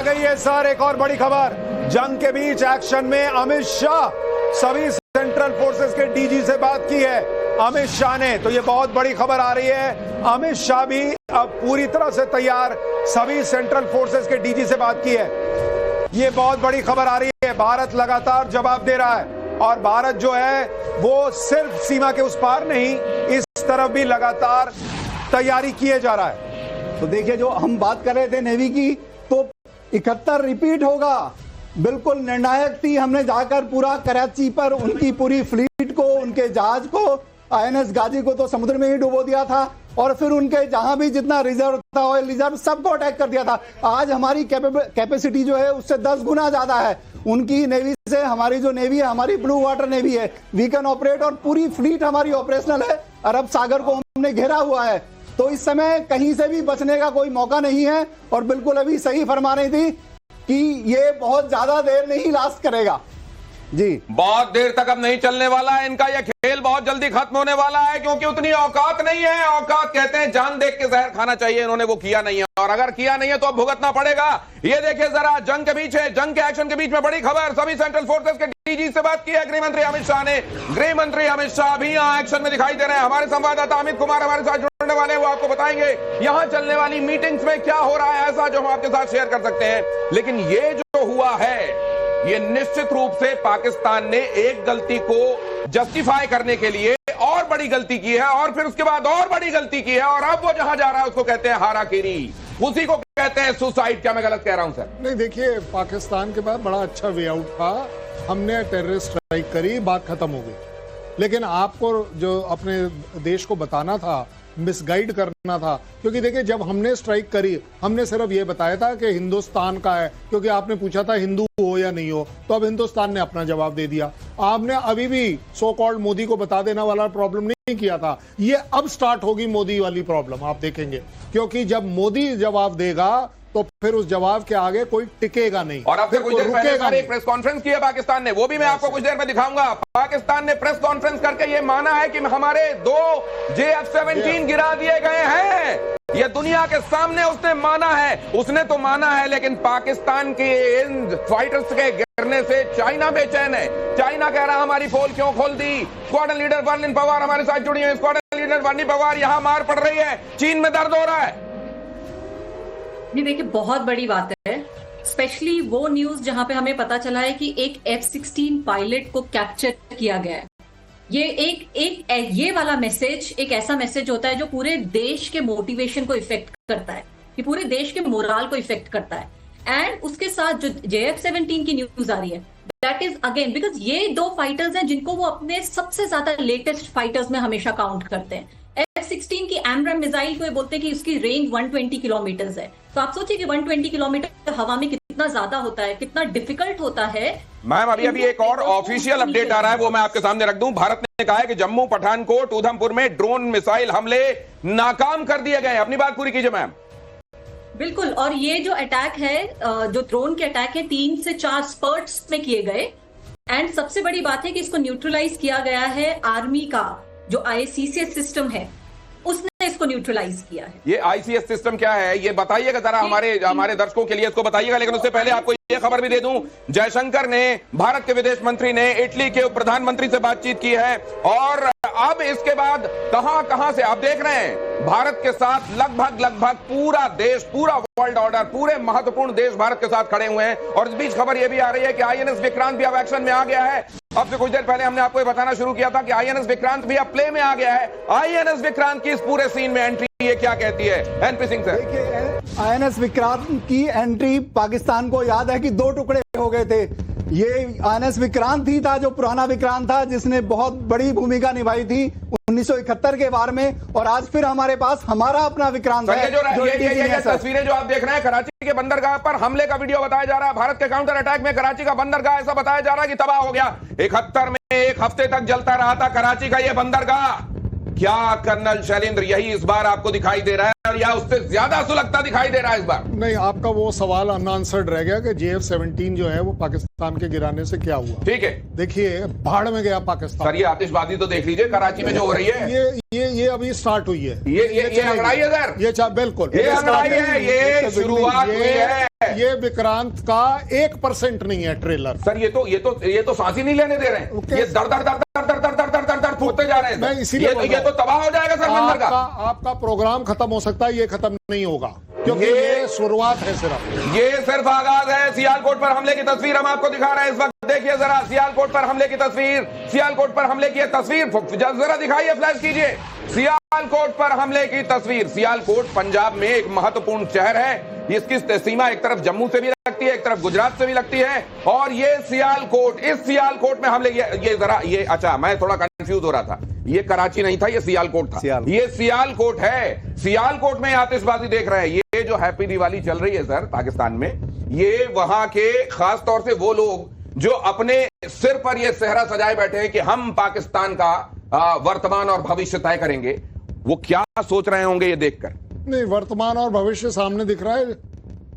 गई है सर एक और बड़ी खबर। जंग के बीच एक्शन में अमित शाह सभी सेंट्रल फोर्सेस के डीजी से बात की है अमित शाह ने, तो ये बहुत बड़ी खबर आ रही है। अमित शाह भी अब पूरी तरह से तैयार, सभी सेंट्रल फोर्सेस के डीजी से बात की है। ये बहुत बड़ी खबर आ रही है। भारत लगातार जवाब दे रहा है और भारत जो है वो सिर्फ सीमा के उस पार नहीं, इस तरफ भी लगातार तैयारी किए जा रहा है। तो देखिए, जो हम बात कर रहे थे नेवी की, तो 71 रिपीट होगा, बिल्कुल निर्णायक थी। हमने जाकर पूरा कराची पर उनकी पूरी फ्लीट को, उनके जहाज को, आईएनएस गाजी को तो समुद्र में ही डुबो दिया था और फिर उनके जहां भी जितना रिजर्व था, ऑयल रिजर्व, सबको अटैक कर दिया था। आज हमारी कैपेसिटी जो है उससे 10 गुना ज्यादा है उनकी नेवी से। हमारी जो नेवी है, हमारी ब्लू वाटर नेवी है, वी कैन ऑपरेट और पूरी फ्लीट हमारी ऑपरेशनल है। अरब सागर को हमने घेरा हुआ है, तो इस समय कहीं से भी बचने का कोई मौका नहीं है। और बिल्कुल अभी सही फरमा रही थी कि ये बहुत ज्यादा देर नहीं लास्ट करेगा जी, बहुत देर तक अब नहीं चलने वाला है इनका ये खेल, बहुत जल्दी खत्म होने वाला है, क्योंकि उतनी औकात नहीं है। औकात कहते हैं जान देख के जहर खाना चाहिए, इन्होंने वो किया नहीं है और अगर किया नहीं है तो अब भुगतना पड़ेगा। ये देखिए जरा, जंग के बीच है, जंग के एक्शन के बीच में बड़ी खबर। सभी सेंट्रल फोर्सेस के डीजी से बात की है गृह मंत्री अमित शाह ने। गृह मंत्री अमित शाह भी यहाँ एक्शन में दिखाई दे रहे हैं। हमारे संवाददाता अमित कुमार हमारे साथ जुड़ने वाले हैं, वो आपको बताएंगे यहाँ चलने वाली मीटिंग्स में क्या हो रहा है ऐसा जो हम आपके साथ शेयर कर सकते हैं। लेकिन ये जो हुआ है, ये निश्चित रूप से पाकिस्तान ने एक गलती को जस्टिफाई करने के लिए और बड़ी गलती की है और फिर उसके बाद और बड़ी गलती की है और अब वो जहां जा रहा है उसको कहते हैं हाराकीरी, उसी को कहते हैं सुसाइड। क्या मैं गलत कह रहा हूं सर? नहीं, देखिए, पाकिस्तान के बाद बड़ा अच्छा वे आउट था। हमने टेररिस्ट स्ट्राइक करी, बात खत्म हो गई। लेकिन आपको जो अपने देश को बताना था, मिसगाइड करना था, क्योंकि देखिए जब हमने स्ट्राइक करी, हमने सिर्फ ये बताया था कि हिंदुस्तान का है, क्योंकि आपने पूछा था हिंदू हो या नहीं हो, तो अब हिंदुस्तान ने अपना जवाब दे दिया। आपने अभी भी सो कॉल्ड मोदी को बता देना वाला प्रॉब्लम नहीं किया था। ये अब स्टार्ट होगी मोदी वाली प्रॉब्लम, आप देखेंगे, क्योंकि जब मोदी जवाब देगा तो फिर उस जवाब के आगे कोई टिकेगा नहीं। और अब फिर कुछ देर पहले एक प्रेस कॉन्फ्रेंस की है पाकिस्तान ने, वो भी मैं आपको कुछ देर में दिखाऊंगा। पाकिस्तान ने प्रेस कॉन्फ्रेंस करके ये माना है कि हमारे 2 JF-17 गिरा दिए गए हैं। ये दुनिया के सामने उसने माना है, उसने तो माना है, लेकिन पाकिस्तान के इन फाइटर्स के गिरने से चाइना बेचैन है। चाइना कह रहा हमारी पोल क्यों खोल दी। स्क्वाड्रन लीडर वर्लिन पवार हमारे साथ जुड़ी है। स्क्वाड्रन लीडर वर्लिन पवार, यहां मार पड़ रही है, चीन में दर्द हो रहा है। ये देखिए, बहुत बड़ी बात है, स्पेशली वो न्यूज जहां पे हमें पता चला है कि एक F-16 पायलट को कैप्चर किया गया है। ये वाला मैसेज एक ऐसा मैसेज होता है जो पूरे देश के मोटिवेशन को इफेक्ट करता है, ये पूरे देश के मोराल को इफेक्ट करता है। एंड उसके साथ जो JF-17 की न्यूज आ रही है, दैट इज अगेन बिकॉज ये 2 फाइटर्स हैं जिनको वो अपने सबसे ज्यादा लेटेस्ट फाइटर्स में हमेशा काउंट करते हैं। F-16 की एमरैम मिसाइल को ये बोलते हैं कि उसकी रेंज 120 किलोमीटर है। तो आप सोचिए कि 120 किलोमीटर हवा में कितना ज्यादा होता है, कितना डिफिकल्ट होता है। मैम, अभी एक और ऑफिशियल अपडेट आ रहा है, वो मैं आपके सामने रख दूं। भारत ने कहा है कि जम्मू, पठानकोट, उधमपुर में ड्रोन मिसाइल हमले नाकाम कर दिए गए। अपनी बात पूरी कीजिए मैम। बिल्कुल, और ये जो अटैक है, जो ड्रोन के अटैक है, 3 से 4 स्पर्ट्स में किए गए। एंड सबसे बड़ी बात है कि इसको न्यूट्रलाइज किया गया है आर्मी का जो ICCS सिस्टम है, उसने इसको न्यूट्रलाइज किया है। ये ICS सिस्टम क्या है ये बताइएगा जरा, हमारे दर्शकों के लिए इसको बताइएगा। लेकिन उससे पहले आपको ये खबर भी दे दूं, जयशंकर ने, भारत के विदेश मंत्री ने इटली के प्रधानमंत्री से बातचीत की है और अब इसके बाद कहां से आप देख रहे हैं, भारत के साथ लगभग पूरा देश, पूरा वर्ल्ड ऑर्डर, पूरे महत्वपूर्ण देश भारत के साथ खड़े हुए हैं। और इस बीच खबर यह भी आ रही है कि INS विक्रांत भी अब एक्शन में आ गया है। अब से कुछ देर पहले हमने आपको ये बताना शुरू किया था कि INS विक्रांत भी अब प्ले में आ गया है। INS विक्रांत की इस पूरे सीन में एंट्री ये क्या कहती है NP सिंह सर? देखिए, INS विक्रांत की एंट्री, पाकिस्तान को याद है कि 2 टुकड़े हो गए थे। ये INS विक्रांत ही था जो पुराना विक्रांत था, जिसने बहुत बड़ी भूमिका निभाई थी 1971 के वार में, और आज फिर हमारे पास हमारा अपना विक्रांत है। ये तस्वीरें जो आप देख रहे हैं, कराची के बंदरगाह पर हमले का वीडियो बताया जा रहा है। भारत के काउंटर अटैक में कराची का बंदरगाह ऐसा बताया जा रहा है कि तबाह हो गया। 71 में 1 हफ्ते तक जलता रहा था कराची का ये बंदरगाह। क्या कर्नल शैलेंद्र, यही इस बार आपको दिखाई दे रहा है? या उससे ज्यादा सुलगता दिखाई दे रहा है इस बार? नहीं, आपका वो सवाल अनआंसर्ड रह गया कि JF-17 जो है वो पाकिस्तान के गिराने से क्या हुआ। ठीक है, देखिए भाड़ में गया पाकिस्तान। सर ये आतिशबाजी तो देख लीजिए कराची में जो हो रही है, ये अभी स्टार्ट हुई है। ये अंगड़ाई है सर, ये बिल्कुल ये अंगड़ाई है, ये शुरुआत हुई है। ये विक्रांत का 1% नहीं है ट्रेलर। सर ये तो सांस ही नहीं लेने दे रहे हैं, ये दर दर दर दर दर दर दर दर दर फूटते जा रहे हैं। मैं इसीलिए ये तो तबाह हो जाएगा सर मंदिर का। आपका प्रोग्राम खत्म हो सकता है, ये खत्म नहीं होगा, क्योंकि ये शुरुआत है सिर्फ। ये सिर्फ आगाज है। सियालकोट पर हमले की तस्वीर हम आपको दिखा रहे हैं इस वक्त। देखिए जरा सियालकोट पर हमले की तस्वीर, सियालकोट पर हमले की तस्वीर जरा दिखाइए, फ्लैश कीजिए। सियालकोट पर हमले की तस्वीर। सियालकोट पंजाब में एक महत्वपूर्ण शहर है, इसकी सीमा एक तरफ जम्मू से भी लगती है, एक तरफ गुजरात से भी लगती है। और ये सियालकोट, इस सियालकोट में हमले, ये जरा ये अच्छा मैं थोड़ा कंफ्यूज हो रहा था, ये कराची नहीं था, ये सियालकोट था। ये सियालकोट है। सियालकोट में आतिशबाजी देख रहे हैं। ये जो हैप्पी दिवाली चल रही है सर पाकिस्तान में, ये वहां के खास तौर से वो लोग जो अपने सिर पर ये सेहरा सजाए बैठे हैं कि हम पाकिस्तान का वर्तमान और भविष्य तय करेंगे, वो क्या सोच रहे होंगे ये देखकर? नहीं, वर्तमान और भविष्य सामने दिख रहा है,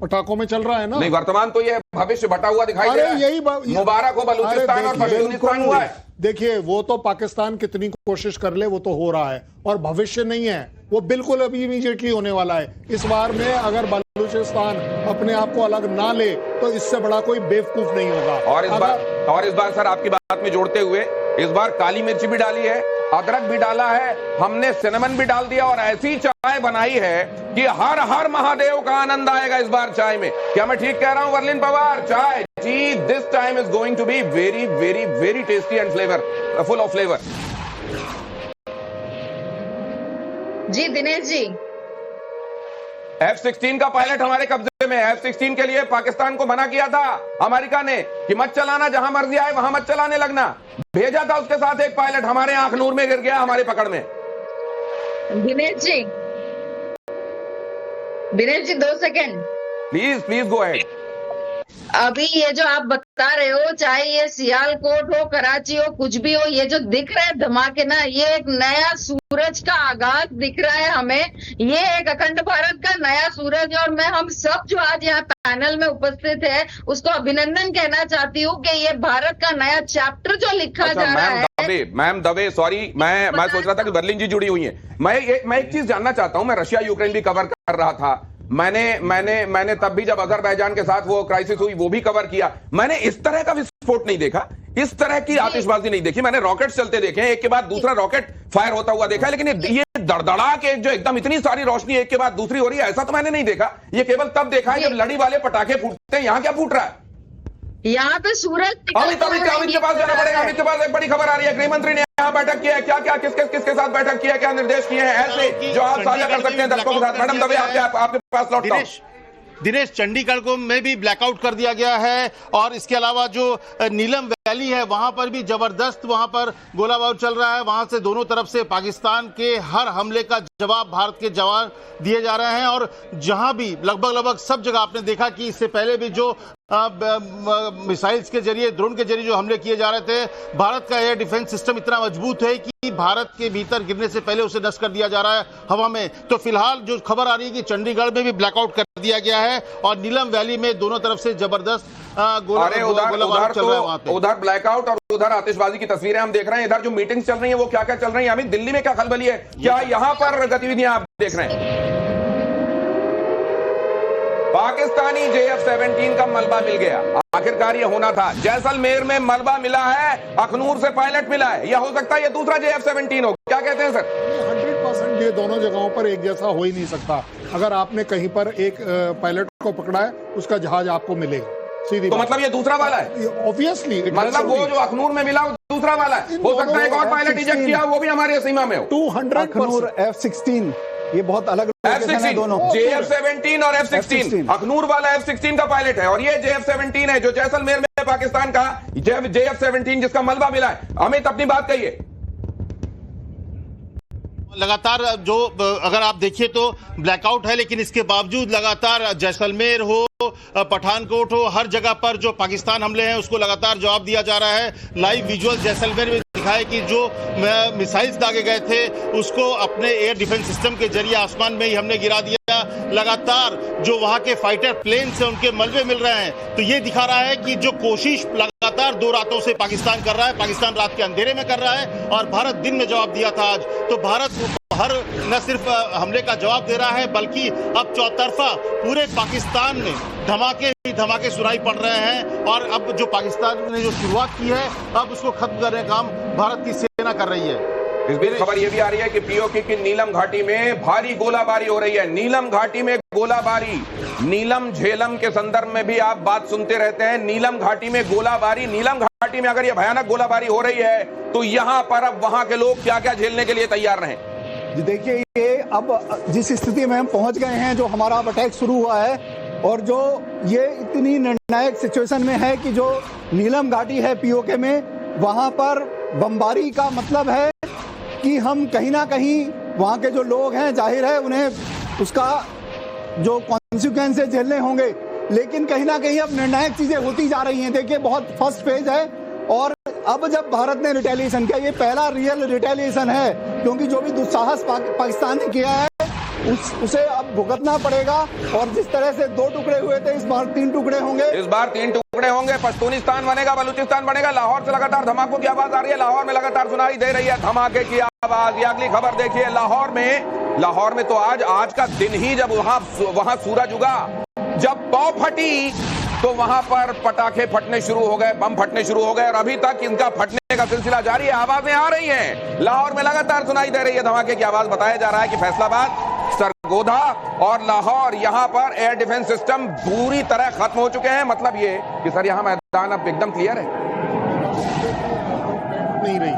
पटाखों में चल रहा है ना। नहीं, वर्तमान तो ये भविष्य बटा हुआ दिखाई दे रहा है। यही मुबारक हो बलूचिस्तान और पश्चिम हुआ है। देखिए वो तो पाकिस्तान कितनी कोशिश कर ले वो तो हो रहा है, और भविष्य नहीं है, वो बिल्कुल अभी इमीडिएटली होने वाला है। इस बार में अगर बलूचिस्तान अपने आप को अलग ना ले तो इससे बड़ा कोई बेवकूफ नहीं होगा। और इस बार सर आपकी बात में जोड़ते हुए, इस बार काली मिर्च भी डाली है, अदरक भी डाला है, हमने सिनेमन भी डाल दिया, और ऐसी चाय बनाई है कि हर हर महादेव का आनंद आएगा इस बार चाय में। क्या मैं ठीक कह रहा हूं वर्लिन पवार? चाय जी this time is going to be very very very tasty and flavour, full of flavour. जी दिनेश जी, F-16 का पायलट हमारे कब्जे में। F-16 के लिए पाकिस्तान को मना किया था अमेरिका ने कि मत चलाना, जहां मर्जी आए वहां मत चलाने लगना। भेजा था उसके साथ एक पायलट, हमारे आंख नूर में गिर गया हमारे पकड़ में। Dinesh ji 2 second please please go ahead. अभी ये जो आप बता रहे हो, चाहे ये सियालकोट हो, कराची हो, कुछ भी हो, ये जो दिख रहा है धमाके ना, ये एक नया सूरज का आगाज दिख रहा है हमें। ये एक अखंड भारत का नया सूरज है, और मैं हम सब जो आज यहाँ पैनल में उपस्थित है उसको अभिनंदन कहना चाहती हूँ कि ये भारत का नया चैप्टर जो लिखा जा रहा है। मैम दवे, सॉरी, मैं सोच रहा था कि बर्लिन जी जुड़ी हुई है। मैं एक चीज जानना चाहता हूं। मैं रशिया यूक्रेन भी कवर कर रहा था, मैंने तब भी जब अजरबैजान के साथ वो क्राइसिस हुई वो भी कवर किया। मैंने इस तरह का विस्फोट नहीं देखा, इस तरह की आतिशबाजी नहीं देखी। मैंने रॉकेट चलते देखे, एक के बाद दूसरा रॉकेट फायर होता हुआ देखा, लेकिन ये दड़दड़ा के जो एकदम इतनी सारी रोशनी एक के बाद दूसरी हो रही है, ऐसा तो मैंने नहीं देखा। ये केवल तब देखा है जब लड़ी वाले पटाखे फूटते हैं। यहाँ क्या फूट रहा है? यहाँ पे सूरज अमित के पास जाना पड़ेगा। अमित के पास एक बड़ी खबर आ रही है, गृह मंत्री ने यहाँ बैठक की है। क्या क्या किसके साथ बैठक की है, क्या निर्देश किए हैं ऐसे जो आप साझा कर सकते हैं दर्शकों के साथ? मैडम दवे आपके पास लौटता हूं। दिनेश, चंडीगढ़ को में भी ब्लैकआउट कर दिया गया है, और इसके अलावा जो नीलम वैली है वहां पर भी जबरदस्त वहां पर गोलाबारूद चल रहा है। वहां से दोनों तरफ से पाकिस्तान के हर हमले का जवाब भारत के जवान दिए जा रहे हैं, और जहां भी लगभग सब जगह आपने देखा कि इससे पहले भी जो मिसाइल्स के जरिए, ड्रोन के जरिए जो हमले किए जा रहे थे, भारत का एयर डिफेंस सिस्टम इतना मजबूत है कि भारत के भीतर गिरने से पहले उसे नष्ट कर दिया जा रहा है हवा में। तो फिलहाल जो खबर आ रही है कि चंडीगढ़ में भी ब्लैकआउट कर दिया गया है, और नीलम वैली में दोनों तरफ से जबरदस्त गोलाबारूद चल रहा है वहां पे। उधर ब्लैकआउट और उधर आतिशबाजी की तस्वीरें हम देख रहे हैं। इधर जो मीटिंग्स चल रही है वो क्या क्या चल रही है? अमित, दिल्ली में क्या खलबली है? क्या यहां पर गतिविधियां आप देख रहे हैं? पाकिस्तानी JF-17 का मलबा मिल गया, आखिरकार ये होना था। जैसलमेर में मलबा मिला है, अखनूर से पायलट मिला है, यह हो सकता है ये दूसरा JF-17 हो। क्या कहते हैं सर? 100% ये दोनों जगहों पर एक जैसा हो ही नहीं सकता। अगर आपने कहीं पर एक पायलट को पकड़ा है, उसका जहाज आपको मिलेगा सीधी। तो मतलब ये दूसरा वाला है? ऑब्वियसली, मतलब वो जो अखनूर में मिला वो दूसरा वाला है। हो सकता है एक और पायलट इजेक्ट किया, वो भी हमारी सीमा में हो। 200 F-16 ये बहुत अलग है दोनों। JF-17 और F-16, अखनूर वाला F-16 का पायलट है, और ये JF-17 है जो जैसलमेर में पाकिस्तान का JF-17 जिसका मलबा मिला है। अमित, अपनी बात कहिए। लगातार जो अगर आप देखिए तो ब्लैकआउट है, लेकिन इसके बावजूद लगातार जैसलमेर हो, पठानकोट हो, हर जगह पर जो पाकिस्तान हमले हैं उसको लगातार जवाब दिया जा रहा है। लाइव विजुअल जैसलमेर में दिखाए कि जो मिसाइल्स दागे गए थे उसको अपने एयर डिफेंस सिस्टम के जरिए आसमान में ही हमने गिरा दिया। लगातार जो वहां के फाइटर प्लेन से उनके मलबे मिल रहे हैं, तो ये दिखा रहा है कि जो कोशिश लगातार 2 रातों से पाकिस्तान कर रहा है, पाकिस्तान रात के अंधेरे में कर रहा है और भारत दिन में जवाब दिया था आज। तो भारत हर न सिर्फ हमले का जवाब दे रहा है, बल्कि अब चौतरफा पूरे पाकिस्तान में धमाके ही धमाके सुनाई पड़ रहे हैं। और अब जो पाकिस्तान ने जो शुरुआत की है, अब उसको खत्म करने का काम भारत की सेना कर रही है। इस बीच खबर यह भी आ रही है कि पीओके की नीलम घाटी में भारी गोलाबारी हो रही है। नीलम घाटी में गोलाबारी, नीलम झेलम के संदर्भ में भी आप बात सुनते रहते हैं। नीलम घाटी में गोलाबारी, नीलम घाटी में अगर यह भयानक गोलाबारी हो रही है तो यहां पर अब वहां के लोग क्या क्या झेलने के लिए तैयार रहे। देखिए, ये अब जिस स्थिति में हम पहुंच गए हैं, जो हमारा अब अटैक शुरू हुआ है और जो ये इतनी निर्णायक सिचुएशन में है कि जो नीलम घाटी है पीओके में, वहां पर बमबारी का मतलब है कि हम कहीं ना कहीं वहां के जो लोग हैं, जाहिर है उन्हें उसका जो कॉन्सिक्वेंस झेलने होंगे, लेकिन कहीं ना कहीं अब निर्णायक चीजें होती जा रही हैं। देखिए, बहुत फर्स्ट फेज है और अब जब भारत ने रिटेलिएशन किया, ये पहला रियल रिटेलिएशन है, क्योंकि जो भी दुस्साहस पाकिस्तान ने किया है उसे अब भुगतना पड़ेगा। और जिस तरह से 2 टुकड़े हुए थे, इस बार 3 टुकड़े होंगे। इस बार 3 टुकड़े होंगे। पश्तूनिस्तान बनेगा, बलूचिस्तान बनेगा। लाहौर से लगातार धमाकों की आवाज आ रही है, लाहौर में लगातार सुनाई दे रही है धमाके की आवाज। ये अगली खबर देखिए, लाहौर में तो आज का दिन ही जब वहां सूरज उगा, जब पौ फटी, तो वहां पर पटाखे फटने शुरू हो गए, बम फटने शुरू हो गए और अभी तक इनका फटने का सिलसिला जारी है। आवाजें आ रही हैं, लाहौर में लगातार सुनाई दे रही है धमाके की आवाज। बताया जा रहा है कि फैसलाबाद, सरगोधा और लाहौर, यहां पर एयर डिफेंस सिस्टम पूरी तरह खत्म हो चुके हैं। मतलब ये कि सर यहां मैदान अब एकदम क्लियर है। नहीं रही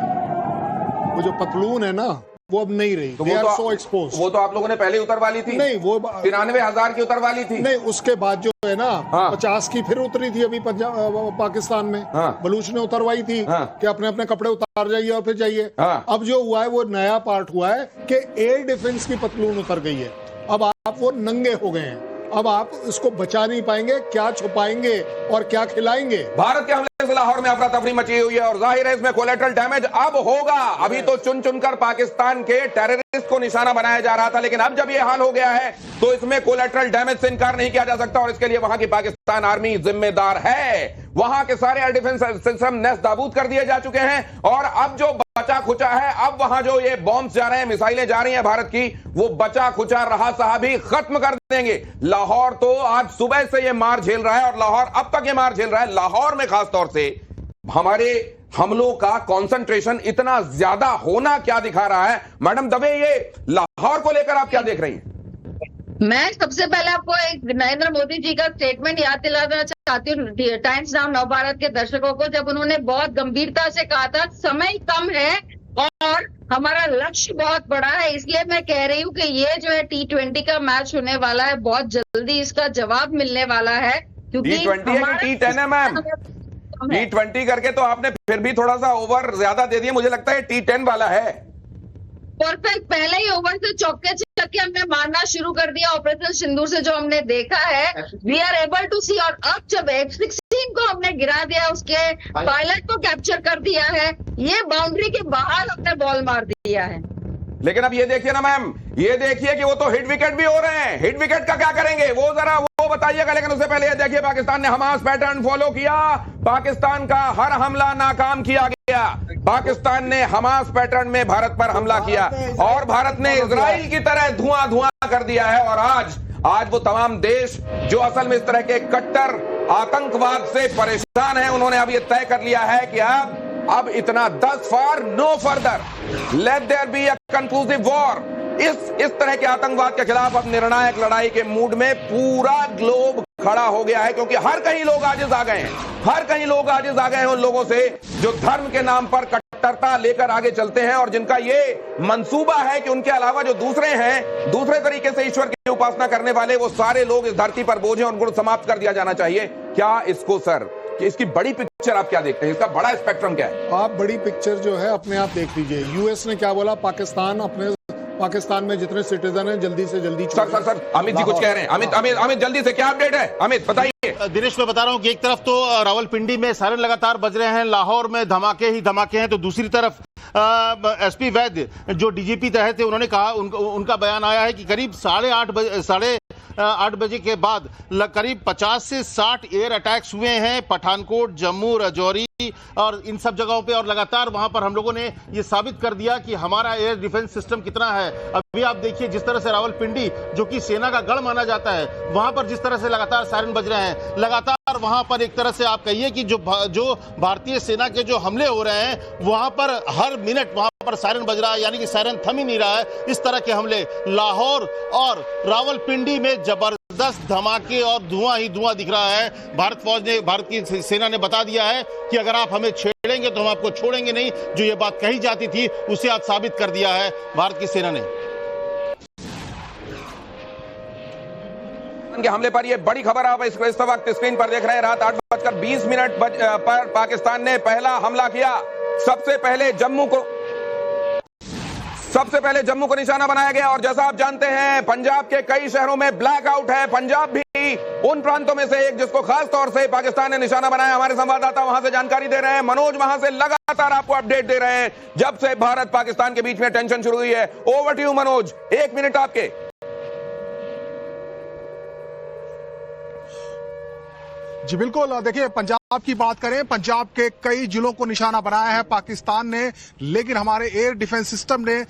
वो जो पतलून है ना, वो अब नहीं रही। तो वो तो आप लोगों ने पहले ही उतरवा ली थी। नहीं, वो 93,000 की उतरवा ली थी। नहीं, उसके बाद जो है ना, हाँ। 50 की फिर उतरी थी अभी पाकिस्तान में। हाँ। बलूच ने उतरवाई थी। हाँ। कि अपने अपने कपड़े उतार जाइए और फिर जाइए। हाँ। अब जो हुआ है वो नया पार्ट हुआ है कि एयर डिफेंस की पतलून उतर गई है। अब आप वो नंगे हो गए हैं। अब आप इसको बचा नहीं पाएंगे, क्या छुपाएंगे और क्या खिलाएंगे। भारत के हमले से लाहौर में अफरा तफरी मची हुई है और जाहिर है इसमें कोलेटरल डैमेज अब होगा। अभी तो चुन चुनकर पाकिस्तान के टेररिस्ट को निशाना बनाया जा रहा था, लेकिन अब जब यह हाल हो गया है तो इसमें कोलेटरल डैमेज से इनकार नहीं किया जा सकता और इसके लिए वहां की पाकिस्तान आर्मी जिम्मेदार है। वहां के सारे एयर डिफेंस सिस्टम नेस्त नाबूद कर दिए जा चुके हैं और अब जो बचा खुचा है, अब वहां जो ये बॉम्ब जा रहे हैं, मिसाइलें जा रही हैं भारत की, वो बचा खुचा रहा साहब ही खत्म कर देंगे। लाहौर तो आज सुबह से ये मार झेल रहा है और लाहौर अब तक ये मार झेल रहा है। लाहौर में खासतौर से हमारे हमलों का कंसंट्रेशन इतना ज्यादा होना क्या दिखा रहा है? मैडम दवे, ये लाहौर को लेकर आप क्या देख रही हैं? मैं सबसे पहले आपको एक नरेंद्र मोदी जी का स्टेटमेंट याद दिलाना चाहती हूँ, टाइम्स नाउ नवभारत के दर्शकों को, जब उन्होंने बहुत गंभीरता से कहा था समय कम है और हमारा लक्ष्य बहुत बड़ा है, इसलिए मैं कह रही हूँ कि ये जो है T20 का मैच होने वाला है, बहुत जल्दी इसका जवाब मिलने वाला है। क्योंकि T20 है कि T10 है मैम? T20 करके तो आपने फिर भी थोड़ा सा ओवर ज्यादा दे दिया, मुझे लगता है T10 वाला है। परफेक्ट, पहले ही ओवर से चौके छक्के हमने मारना शुरू कर दिया। ऑपरेशन सिंदूर से जो हमने देखा है, वी आर एबल टू सी। और अब जब F-16 को हमने गिरा दिया, उसके पायलट को कैप्चर कर दिया है, ये बाउंड्री के बाहर हमने बॉल मार दिया है। लेकिन अब ये देखिए ना मैम, ये देखिए कि वो तो हिट विकेट भी हो रहे हैं। हिट विकेट का क्या करेंगे वो जरा वो बताइएगा। लेकिन उससे पहले ये देखिए, पाकिस्तान ने हमास पैटर्न फॉलो किया, पाकिस्तान का हर हमला नाकाम किया गया। पाकिस्तान ने हमास पैटर्न में भारत पर हमला किया और भारत ने इजराइल की तरह धुआं धुआं कर दिया है। और आज वो तमाम देश जो असल में इस तरह के कट्टर आतंकवाद से परेशान हैं, उन्होंने अब ये तय कर लिया है कि अब इतना, thus far no further, let there be a conclusive war। इस तरह के आतंकवाद के खिलाफ अब निर्णायक लड़ाई के मूड में पूरा ग्लोब खड़ा हो गया है, क्योंकि हर कहीं लोग आजिज आ गए हैं। हर कहीं लोग आजिज आ गए हैं उन लोगों से जो धर्म के नाम पर कट्टरता लेकर आगे चलते हैं और जिनका ये मंसूबा है कि उनके अलावा जो दूसरे हैं, दूसरे तरीके से ईश्वर की उपासना करने वाले, वो सारे लोग इस धरती पर बोझ हैं, उनको समाप्त कर दिया जाना चाहिए। क्या इसको सर, कि इसकी बड़ी पिक्चर आप क्या देखते हैं? इसका बड़ा स्पेक्ट्रम क्या है? आप बड़ी पिक्चर जो है अपने आप देख लीजिए। यूएस ने क्या बोला, पाकिस्तान अपने पाकिस्तान में जितने सिटीजन हैं जल्दी से जल्दी सर अमित जी कुछ कह रहे हैं। अमित जल्दी से क्या अपडेट है? अमित बताइए। दिनेश, मैं बता रहा हूं कि एक तरफ तो रावलपिंडी में सायरन लगातार बज रहे हैं, लाहौर में धमाके ही धमाके हैं, तो दूसरी तरफ एसपी वैद्य जो डीजीपी तहत थे उन्होंने कहा, उनका बयान आया है कि करीब 8:30 बजे के बाद करीब 50 से 60 एयर अटैक्स हुए हैं पठानकोट, जम्मू, राजौरी और इन सब जगहों पे, और लगातार वहां पर हम लोगों ने ये साबित कर दिया कि हमारा एयर डिफेंस सिस्टम कितना है। अभी आप देखिए जिस तरह से रावलपिंडी जो कि सेना का गढ़ माना जाता है, वहां पर जिस तरह से लगातार सायरन बज रहे हैं, लगातार वहां पर एक तरह से आप कहिए कि जो भारतीय सेना के जो हमले हो रहे हैं वहां पर हर मिनट वहां पर सायरन बज रहा है, यानी कि सायरन थम ही नहीं रहा है। इस तरह के हमले लाहौर और रावलपिंडी में जबरदस्त धमाके और धुआं ही धुआं दिख रहा है। भारत की सेना ने बता दिया है कि अगर आप हमें छेड़ेंगे तो हम आपको छोड़ेंगे नहीं। जो ये बात कही जाती थी उसे आज साबित कर दिया है भारत की सेना ने। के हमले पर ये बड़ी खबर आप इस वक्त स्क्रीन पर देख रहे हैं। रात 8:20 पर पाकिस्तान ने पहला हमला किया। सबसे पहले जम्मू को निशाना बनाया गया। और जैसा आप जानते हैं पंजाब के कई शहरों में ब्लैकआउट है। पंजाब भी उन प्रांतों में से एक जिसको खास तौर से पाकिस्तान ने निशाना बनाया। हमारे संवाददाता वहां से जानकारी दे रहे हैं। मनोज वहां से लगातार आपको अपडेट दे रहे हैं जब से भारत पाकिस्तान के बीच में टेंशन शुरू हुई है। Over to you Manoj, 1 minute आपके। जी बिल्कुल, देखिए पंजाब की बात करें, पंजाब के कई जिलों को निशाना बनाया है पाकिस्तान ने, लेकिन हमारे एयर डिफेंस सिस्टम ने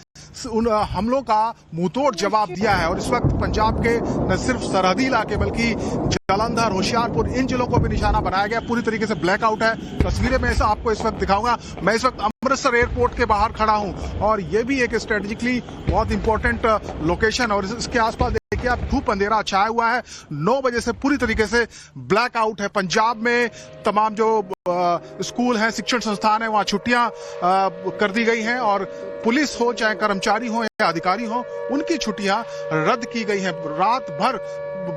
उन हमलों का मुंहतोड़ जवाब दिया है। और इस वक्त पंजाब के न सिर्फ सरहदी इलाके बल्कि जालंधर, होशियारपुर, इन जिलों को भी निशाना बनाया गया। पूरी तरीके से ब्लैकआउट है। तस्वीरें मैं आपको इस वक्त दिखाऊंगा। मैं इस वक्त अमृतसर एयरपोर्ट के बाहर खड़ा हूं और ये भी एक स्ट्रेटेजिकली बहुत इंपॉर्टेंट लोकेशन, और इसके आसपास देखिए आप धूप अंधेरा छाया हुआ है। 9 बजे से पूरी तरीके से ब्लैकआउट है। पंजाब में तमाम जो स्कूल हैं, शिक्षण संस्थान है, वहां छुट्टियां कर दी गई हैं और पुलिस हो चाहे कर्मचारी हो या अधिकारी हो, उनकी छुट्टियां रद्द की गई हैं। रात भर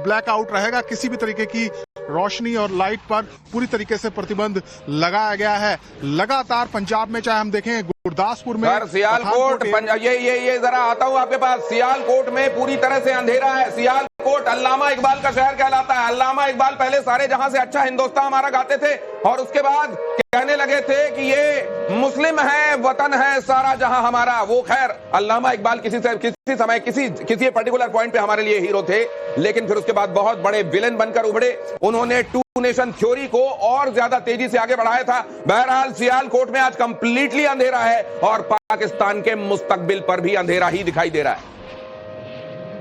ब्लैकआउट रहेगा। किसी भी तरीके की रोशनी और लाइट पर पूरी तरीके से प्रतिबंध लगाया गया है। लगातार पंजाब में चाहे हम देखें गुरदासपुर में, सियालकोट, ये जरा आता हूं आपके पास। सियालकोट में पूरी तरह से अंधेरा है। सियालकोट अल्लामा इकबाल का शहर कहलाता है। अल्लामा इकबाल पहले सारे जहां से अच्छा हिंदुस्तान हमारा गाते थे और उसके बाद कहने लगे थे कि ये मुस्लिम है, वतन है सारा जहां हमारा। वो खैर अल्लामा इकबाल किसी समय किसी पर्टिकुलर पॉइंट पे हमारे लिए हीरो थे, लेकिन फिर उसके बाद बहुत बड़े विलेन बनकर उभरे। उन्होंने टू नेशन थ्योरी को और ज्यादा तेजी से आगे बढ़ाया था। बहरहाल सियालकोट में आज कंप्लीटली अंधेरा है और पाकिस्तान के मुस्तकबिल पर भी अंधेरा ही दिखाई दे रहा है।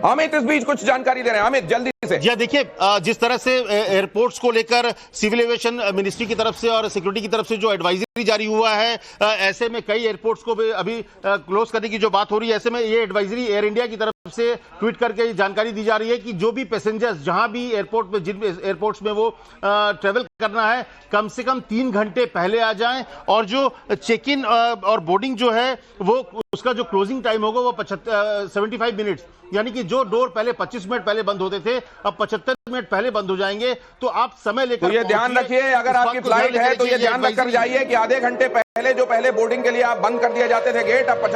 अमित इस बीच कुछ जानकारी दे रहे हैं। अमित जल्दी से। जी देखिए, जिस तरह से एयरपोर्ट्स को लेकर सिविल एविएशन मिनिस्ट्री की तरफ से और सिक्योरिटी की तरफ से जो एडवाइजरी जारी हुआ है, ऐसे में कई एयरपोर्ट्स को भी अभी क्लोज करने की जो बात हो रही है, ऐसे में ये एडवाइजरी एयर इंडिया की तरफ से ट्वीट करके जानकारी दी जा रही है कि जो भी पैसेंजर्स जहां भी एयरपोर्ट में, जिन एयरपोर्ट्स में वो ट्रेवल करना है, कम से कम 3 घंटे पहले आ जाएं। और जो चेक इन और बोर्डिंग जो है वो उसका जो क्लोजिंग टाइम होगा वो 75 मिनट्स, यानी कि जो डोर पहले 25 मिनट पहले बंद होते थे अब 75 मिनट पहले बंद हो जाएंगे। तो आप समय लेकर तो ये ध्यान रखिए, अगर आपकी फ्लाइट है तो ये ध्यान रखकर जाइए कि आधे घंटे पहले जो पहले बोर्डिंग के लिए आप बंद कर दिए जाते थे गेट, अब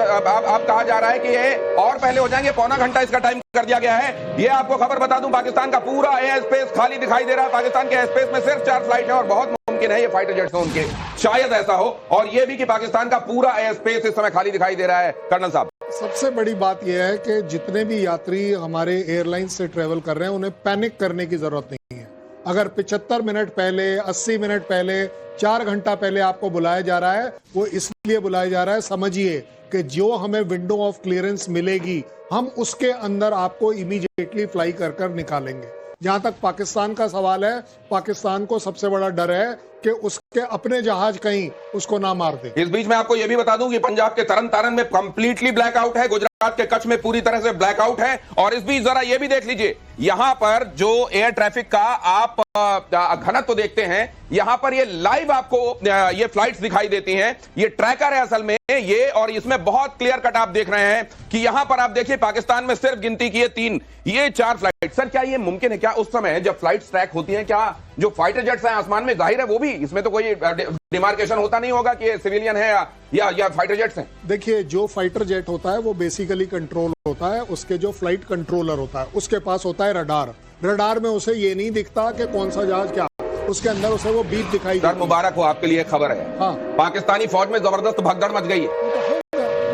कहा जा रहा है कि ये और पहले हो जाएंगे। पौना घंटा इसका टाइम कर दिया गया है। ये आपको खबर बता दूं, पाकिस्तान का पूरा एयर स्पेस खाली दिखाई दे रहा है। पाकिस्तान के एयर स्पेस में सिर्फ 4 फ्लाइट है और बहुत मुमकिन है ये फाइटर जेट्स हैं उनके, शायद ऐसा हो। और ये भी कि पाकिस्तान का पूरा एयर स्पेस इस समय खाली दिखाई दे रहा है। कर्नल साहब, सबसे बड़ी बात यह है कि जितने भी यात्री हमारे एयरलाइन से ट्रेवल कर रहे हैं उन्हें पैनिक करने की जरूरत नहीं है। अगर 75 मिनट पहले, 80 मिनट पहले, 4 घंटा पहले आपको बुलाया जा रहा है, वो इसलिए बुलाया जा रहा है, समझिए कि जो हमें विंडो ऑफ क्लियरेंस मिलेगी हम उसके अंदर आपको इमीडिएटली फ्लाई कर निकालेंगे। जहां तक पाकिस्तान का सवाल है, पाकिस्तान को सबसे बड़ा डर है कि उसके अपने जहाज कहीं उसको ना मार दे। इस बीच में आपको यह भी बता दूं कि पंजाब के तरन तारण में कंप्लीटली ब्लैकआउट है, गुजरात के कच्छ में पूरी तरह से ब्लैकआउट है। और इस बीच जरा यह भी देख लीजिए, यहां पर जो एयर ट्रैफिक का आप घनत्व तो देखते हैं, यहां पर ये लाइव आपको ये फ्लाइट्स दिखाई देती हैं। ये ट्रैकर है असल में ये, और इसमें बहुत क्लियर कट आप देख रहे हैं कि यहां पर आप देखिए पाकिस्तान में सिर्फ गिनती की 3, ये 4 फ्लाइट। सर क्या ये मुमकिन है, क्या उस समय जब फ्लाइट्स ट्रैक होती हैं, क्या जो फाइटर जेट्स हैं आसमान में, जाहिर है वो भी, इसमें तो कोई डिमार्केशन होता नहीं होगा कि ये सिविलियन है या फाइटर जेट्स हैं। देखिए, जो फाइटर जेट होता है वो बेसिकली कंट्रोल होता है, उसके जो फ्लाइट कंट्रोलर होता है उसके पास होता है रडार। रडार में उसे ये नहीं दिखता कि कौन सा जहाज क्या, उसके अंदर उसे वो बीप दिखाई देती है। सर मुबारक हो, आपके लिए खबर है। हाँ। पाकिस्तानी फौज में जबरदस्त भगदड़ मच गई है।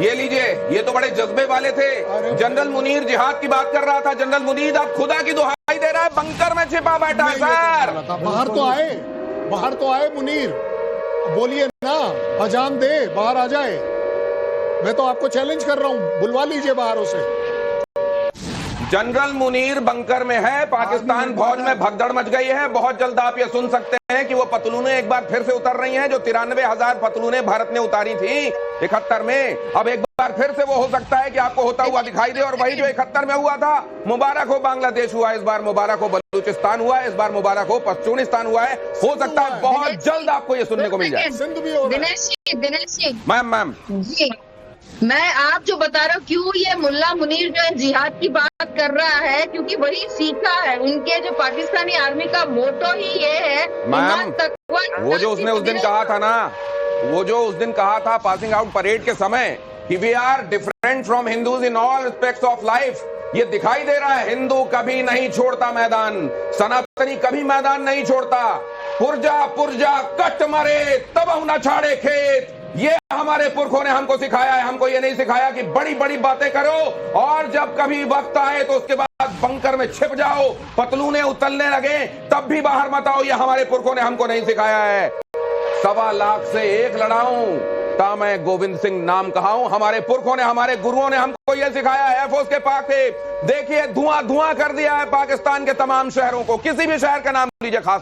ये लीजिए, ये तो बड़े जज्बे वाले थे। जनरल मुनीर जिहाद की बात कर रहा था। जनरल मुनीर अब खुदा की दुहाई दे रहा है, बंकर में छिपा बैठा है सर। बाहर तो आए मुनीर, बोलिए ना, अजान दे, बाहर आ जाए। मैं तो आपको चैलेंज कर रहा हूं, बुलवा लीजिए बाहर उसे। जनरल मुनीर बंकर में है, पाकिस्तान फौज में भगदड़ मच गई है। बहुत जल्द आप ये सुन सकते हैं कि वो पतलूनें एक बार फिर से उतर रही हैं, जो 93,000 पतलूनें भारत ने उतारी थी 71 में। अब एक बार फिर से वो हो सकता है कि आपको होता हुआ दिखाई दे, और वही जो 71 में हुआ था। मुबारक हो, बांग्लादेश हुआ इस बार, मुबारक हो बलूचिस्तान हुआ इस बार, मुबारक हो पश्चिमिस्तान हुआ है। हो सकता है बहुत जल्द आपको ये सुनने को मिल जाए। दिनेश जी, मैम जी, मैं आप जो बता रहे हो, क्यों ये मुल्ला मुनीर जो है जिहाद की बात कर रहा है, क्योंकि वही सीखा है। उनके जो पाकिस्तानी आर्मी का मोटो ही ये है, मैम, वो जो उसने उस दिन कहा था ना, वो जो उस दिन कहा था पासिंग आउट परेड के समय कि we are different from Hindus in all aspects of life, ये दिखाई दे रहा है। हिंदू कभी नहीं छोड़ता मैदान, सनातनी कभी मैदान नहीं छोड़ता। पुरजा कट मरे तब न छाड़े खेत, ये हमारे पुरखों ने हमको सिखाया है। हमको ये नहीं सिखाया कि बड़ी बड़ी बातें करो और जब कभी वक्त आए तो उसके बाद बंकर में छिप जाओ, पतलूने उतरने लगे तब भी बाहर मत आओ। ये हमारे पुरखों ने हमको नहीं सिखाया है। 1.25 लाख से एक लड़ाऊं ता मैं गोविंद सिंह नाम कहाऊं। हमारे पुरखों ने, हमारे गुरुओं ने हमको यह सिखाया है। एयरफोर्स के पाक थे, देखिए धुआं कर दिया है पाकिस्तान के तमाम शहरों को। किसी भी शहर का नाम लीजिए, खास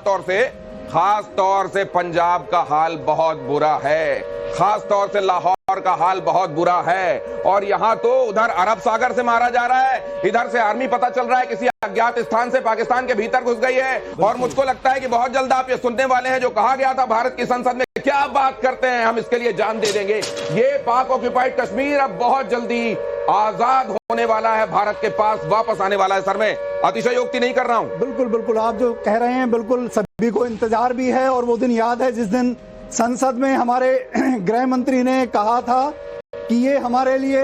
तौर से पंजाब का हाल बहुत बुरा है, खास तौर से लाहौर का हाल बहुत बुरा है। और यहाँ तो उधर अरब सागर से मारा जा रहा है, इधर से आर्मी पता चल रहा है किसी अज्ञात स्थान से पाकिस्तान के भीतर घुस गई है। और मुझको लगता है कि बहुत जल्द आप ये सुनने वाले हैं जो कहा गया था भारत की संसद में, क्या बात करते हैं, हम इसके लिए जान दे देंगे। ये पाक ऑक्युपाइड कश्मीर अब बहुत जल्दी आजाद होने वाला है, भारत के पास वापस आने वाला है। सर मैं अतिशयोक्ति नहीं कर रहा हूं। बिल्कुल आप जो कह रहे हैं बिल्कुल सभी को इंतजार भी है। और वो दिन याद है जिस दिन संसद में हमारे गृह मंत्री ने कहा था कि ये हमारे लिए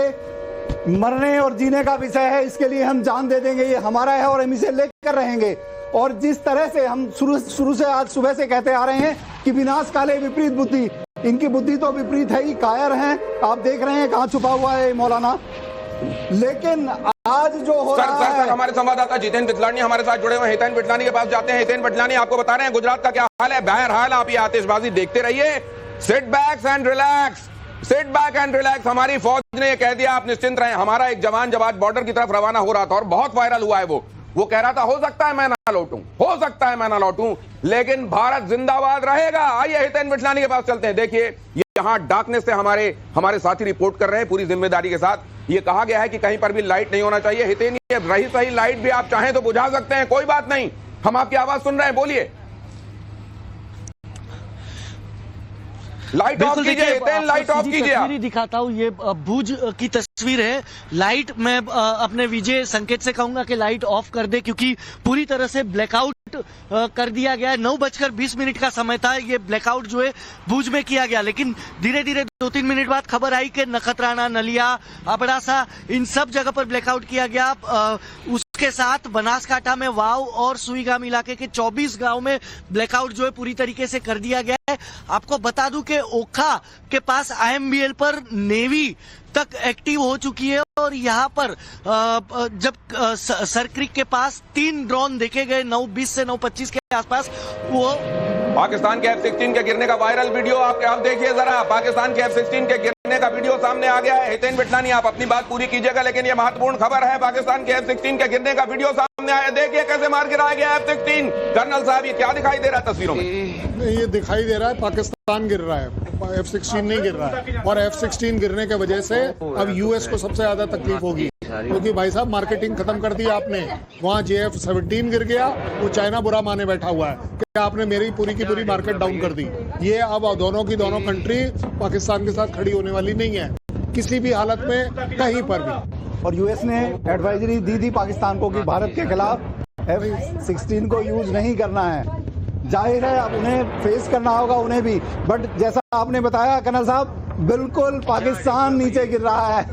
मरने और जीने का विषय है, इसके लिए हम जान दे देंगे, ये हमारा है और हम इसे लेकर रहेंगे। और जिस तरह से हम शुरू से आज सुबह से कहते आ रहे हैं कि विनाश काले विपरीत बुद्धि, इनकी बुद्धि तो विपरीत है ही, कायर हैं। आप देख रहे हैं कहाँ छुपा हुआ है मौलाना। लेकिन आज जो हो रहा है, हमारे संवाददाता जितेंद्र पितलानी हमारे साथ जुड़े हुए। हितेन पितलानी के पास जाते हैं। हितेन पितलानी आपको बता रहे हैं गुजरात का क्या हाल है, बहरहाल आप ये आतिशबाजी देखते रहिए। Sit back and relax. हमारी फौज ने ये कह दिया, आप निश्चिंत रहें। हमारा एक जवान जब आज बॉर्डर की तरफ रवाना हो रहा था और बहुत वायरल हुआ है, वो कह रहा था हो सकता है मैं ना लौटूं, लेकिन भारत जिंदाबाद रहेगा। आइए हितेन पितलानी के पास चलते हैं। देखिए यहाँ डार्कनेस से हमारे साथी रिपोर्ट कर रहे हैं पूरी जिम्मेदारी के साथ। ये कहा गया है कि कहीं पर भी लाइट नहीं होना चाहिए। हितेन, ये रही सही लाइट भी आप चाहें तो बुझा सकते हैं, कोई बात नहीं, हम आपकी आवाज सुन रहे हैं, बोलिए। लाइट ऑफ कीजिए हितेन, लाइट ऑफ कीजिए। तस्वीर दिखाता हूँ, ये भुज की तस्वीर है। लाइट मैं अपने विजय संकेत से कहूंगा कि लाइट ऑफ कर दे, क्योंकि पूरी तरह से ब्लैकआउट कर दिया गया है। 9:20 का समय था, ये ब्लैकआउट जो है भुज में किया गया। लेकिन धीरे धीरे 2-3 मिनट बाद खबर आई कि नखत्राना, नलिया, अबड़ासा, इन सब जगह पर ब्लैकआउट किया गया। उसके साथ बनासकांठा में वाव और सुईगाम इलाके के 24 गांव में ब्लैकआउट जो है पूरी तरीके से कर दिया गया है। आपको बता दूं कि ओखा के पास IMBL पर नेवी तक एक्टिव हो चुकी है। और यहाँ पर जब सरक्रिक के पास 3 ड्रोन देखे गए 9:20 से 9:25 के आसपास, वो पाकिस्तान के F-16 के गिरने का वायरल वीडियो आप देखिए जरा। पाकिस्तान के F-16 के गिरने का वीडियो सामने आ गया है। हितेन पितलानी आप अपनी बात पूरी कीजिएगा, लेकिन यह महत्वपूर्ण खबर है। पाकिस्तान के F-16 के गिरने का वीडियो सामने आया, देखिए कैसे मार गिराया गया F-16। कर्नल साहब, ये क्या दिखाई दे रहा है तस्वीरों में? ये दिखाई दे रहा है पाकिस्तान गिर रहा है, F-16 नहीं गिर रहा है। और F-16 गिरने की वजह से अब US को सबसे ज्यादा तकलीफ होगी, क्योंकि भाई साहब मार्केटिंग खत्म कर दी आपने। वहाँ JF-17 गिर गया, वो चाइना बुरा माने बैठा हुआ है कि आपने मेरी पूरी की पूरी मार्केट डाउन कर दी। ये अब दोनों की दोनों कंट्री पाकिस्तान के साथ खड़ी होने वाली नहीं है किसी भी हालत में, कहीं पर भी। और US ने एडवाइजरी दी थी पाकिस्तान को कि भारत के खिलाफ F-16 को यूज नहीं करना है। जाहिर है अब उन्हें फेस करना होगा उन्हें भी। बट जैसा आपने बताया कर्नल साहब, बिल्कुल पाकिस्तान नीचे गिर रहा है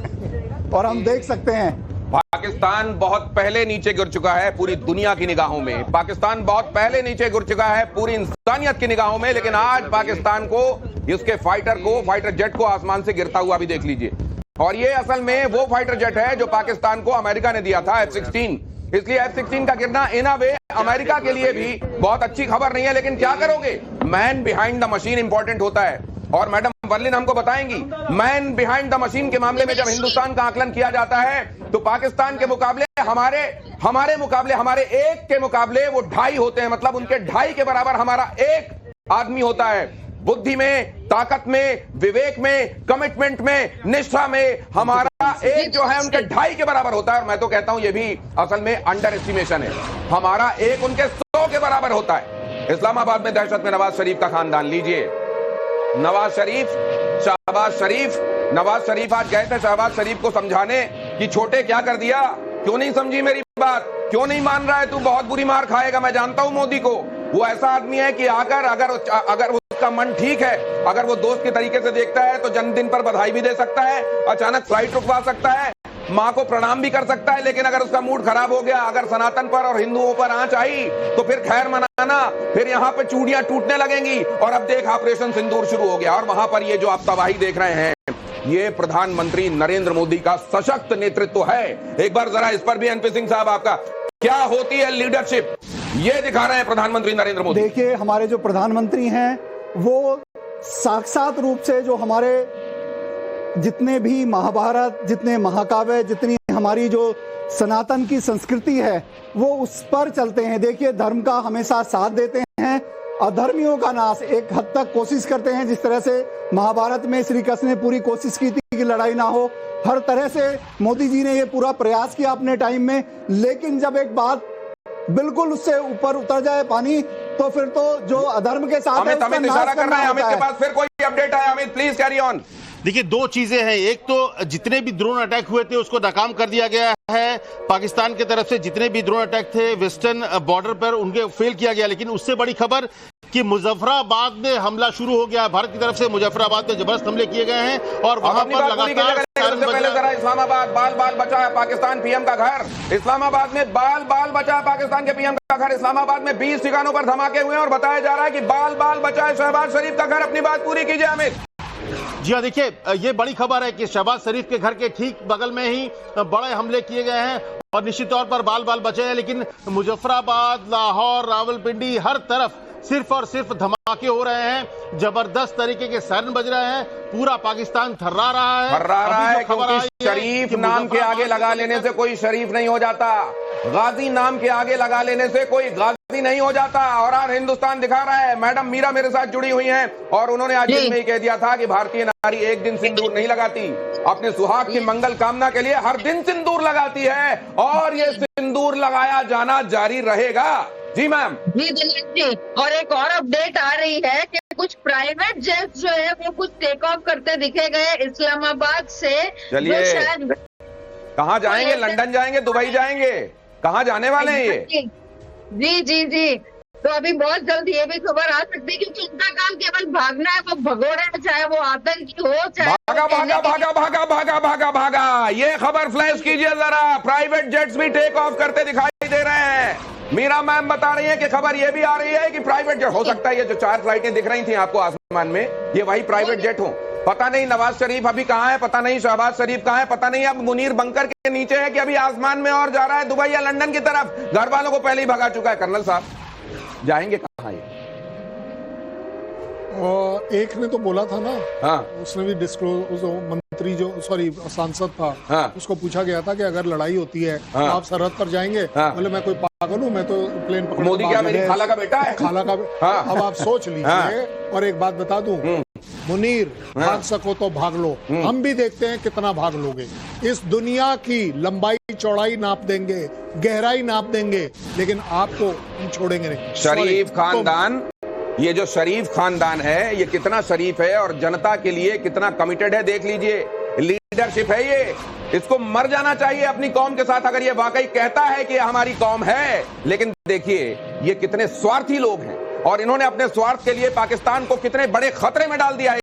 और हम देख सकते हैं पाकिस्तान बहुत पहले नीचे गिर चुका है पूरी दुनिया की निगाहों में। पाकिस्तान बहुत पहले नीचे गिर चुका है पूरी इंसानियत की निगाहों में, लेकिन आज पाकिस्तान को, उसके फाइटर जेट को आसमान से गिरता हुआ भी देख लीजिए। और ये असल में वो फाइटर जेट है जो पाकिस्तान को अमेरिका ने दिया था, F-16। इसलिए F-16 का गिरना इन अ वे अमेरिका के लिए भी बहुत अच्छी खबर नहीं है। लेकिन क्या करोगे, man behind the machine important होता है। और मैडम वर्लिन हमको बताएंगी, मैन बिहाइंड द मशीन के मामले में जब हिंदुस्तान का आकलन किया जाता है तो पाकिस्तान के मुकाबले हमारे मुकाबले, हमारे एक के मुकाबले वो 2.5 होते हैं। मतलब उनके 2.5 के बराबर हमारा एक आदमी होता है। बुद्धि में, ताकत में, विवेक में, कमिटमेंट में, निष्ठा में हमारा एक जो है उनके 2.5 के बराबर होता है। और मैं तो कहता हूं ये भी असल में अंडर एस्टिमेशन है। हमारा एक उनके 100 के बराबर होता है। इस्लामाबाद में दहशत में नवाज शरीफ का खानदान लीजिए। नवाज शरीफ आज गए थे शहबाज शरीफ को समझाने कि छोटे क्या कर दिया, क्यों नहीं समझी मेरी बात, क्यों नहीं मान रहा है तू, बहुत बुरी मार खाएगा। मैं जानता हूं मोदी को, वो ऐसा आदमी है कि अगर उसका मन ठीक है, अगर वो दोस्त के तरीके से देखता है तो जन्मदिन पर बधाई भी दे सकता है, अचानक फ्लाइट रुकवा सकता है, मां को प्रणाम भी कर सकता है। लेकिन अगर उसका मूड खराब हो गया, अगर सनातन पर और हिंदुओं पर आंच आई तो फिर खैर मनाना, फिर यहां पे चूड़ियां टूटने लगेंगी। और अब देख ऑपरेशन सिंदूर शुरू हो गया। और वहां पर ये जो आप तबाही देख रहे हैं, ये प्रधानमंत्री नरेंद्र मोदी का सशक्त नेतृत्व है। एक बार जरा इस पर भी एनपी सिंह साहब आपका क्या होती है लीडरशिप, ये दिखा रहे हैं प्रधानमंत्री नरेंद्र मोदी। देखिए, हमारे जो प्रधानमंत्री हैं वो साक्षात रूप से जो हमारे जितने भी महाभारत, जितने महाकाव्य, जितनी हमारी जो सनातन की संस्कृति है वो उस पर चलते हैं। देखिए, धर्म का हमेशा साथ देते हैं, अधर्मियों का नाश एक हद तक कोशिश करते हैं। जिस तरह से महाभारत में श्री कृष्ण ने पूरी कोशिश की थी कि लड़ाई ना हो, हर तरह से मोदी जी ने ये पूरा प्रयास किया अपने टाइम में। लेकिन जब एक बात बिल्कुल उससे ऊपर उतर जाए पानी, तो फिर तो जो अधर्म के साथ अमित इशारा कर रहे हैं। अमित के पास फिर कोई अपडेट है? Amit please carry on. देखिए, दो चीजें हैं। एक तो जितने भी ड्रोन अटैक हुए थे उसको नाकाम कर दिया गया है। पाकिस्तान की तरफ से जितने भी ड्रोन अटैक थे वेस्टर्न बॉर्डर पर, उनके फेल किया गया। लेकिन उससे बड़ी खबर कि मुजफ्फराबाद में हमला शुरू हो गया है। भारत की तरफ से मुजफ्फराबाद में जबरदस्त हमले किए गए हैं और वहां पर लगातार पहले जरा इस्लामाबाद, बाल बाल बचा है पाकिस्तान पीएम का घर। इस्लामाबाद में बाल बाल बचा है पाकिस्तान के पीएम का घर। इस्लामाबाद में 20 ठिकानों पर धमाके हुए हैं और बताया जा रहा है कि बाल बाल बचा है शहबाज शरीफ का घर। अपनी बात पूरी कीजिए अमित। जी हाँ, देखिए, ये बड़ी खबर है कि शहबाज शरीफ के घर के ठीक बगल में ही बड़े हमले किए गए हैं और निश्चित तौर पर बाल बाल बचे हैं। लेकिन मुजफ्फराबाद, लाहौर, रावलपिंडी, हर तरफ सिर्फ और सिर्फ धमाके हो रहे हैं। जबरदस्त तरीके के सायरन बज रहे हैं। पूरा पाकिस्तान थर्रा रहा है क्योंकि शरीफ नाम के आगे लगा लेने से कोई शरीफ नहीं हो जाता, गाजी नाम के आगे लगा लेने से कोई गाजी नहीं हो जाता। और आज हिंदुस्तान दिखा रहा है, मैडम मीरा मेरे साथ जुड़ी हुई हैं और उन्होंने आज दिन में ही कह दिया था कि भारतीय नारी एक दिन सिंदूर नहीं लगाती, अपने सुहाग की मंगल कामना के लिए हर दिन सिंदूर लगाती है और ये सिंदूर लगाया जाना जारी रहेगा। जी मैम। जी दिनेश जी, और एक और अपडेट आ रही है कि कुछ प्राइवेट जेट्स जो है वो कुछ टेक ऑफ करते दिखे गए इस्लामाबाद से। चलिए, शायद कहाँ जाएंगे? लंदन जाएंगे, दुबई जाएंगे, कहाँ जाने वाले हैं ये? जी जी जी, तो अभी बहुत जल्द ये भी खबर आ सकती है क्योंकि उनका काम केवल भागना है। वो भगोड़े, चाहे वो आतंकी हो, चाहे भागा भागा भागा भागा भागा भागा भागा। ये खबर फ्लैश कीजिए जरा। प्राइवेट जेट्स भी टेक ऑफ करते दिखाई दे रहे हैं। मीरा मैम बता रही हैं कि खबर ये भी आ रही है कि प्राइवेट जेट हो सकता है, ये जो 4 फ्लाइटें दिख रही थी आपको आसमान में, ये वही प्राइवेट जेट हो। पता नहीं नवाज शरीफ अभी कहाँ है, पता नहीं शहबाज शरीफ कहाँ है, पता नहीं अब मुनीर बंकर के नीचे है कि अभी आसमान में और जा रहा है दुबई या लंदन की तरफ। घर वालों को पहले ही भगा चुका है। कर्नल साहब, जाएंगे कहाँ ये? एक ने तो बोला था ना, हाँ, उसने भी डिस्क्लोज, मंत्री जो सांसद था, हाँ, उसको पूछा गया था कि अगर लड़ाई होती है हाँ, तो आप सरहद पर जाएंगे? हाँ, बोले मैं कोई पागल हूँ, मैं तो प्लेन पकड़। मोदी क्या मेरी खाला का बेटा है? खाला का। हाँ, अब आप सोच लीजिए। हाँ, और एक बात बता दूं, मुनीर, हाँ, भाग सको तो भाग लो। हम भी देखते हैं कितना भाग लोगे। इस दुनिया की लंबाई चौड़ाई नाप देंगे, गहराई नाप देंगे, लेकिन आपको हम छोड़ेंगे नहीं। शरीफ खानदान, ये जो शरीफ खानदान है ये कितना शरीफ है और जनता के लिए कितना कमिटेड है, देख लीजिए। लीडरशिप है ये, इसको मर जाना चाहिए अपनी कौम के साथ अगर ये वाकई कहता है कि हमारी कौम है। लेकिन देखिए ये कितने स्वार्थी लोग हैं। और इन्होंने अपने स्वार्थ के लिए पाकिस्तान को कितने बड़े खतरे में डाल दिया है।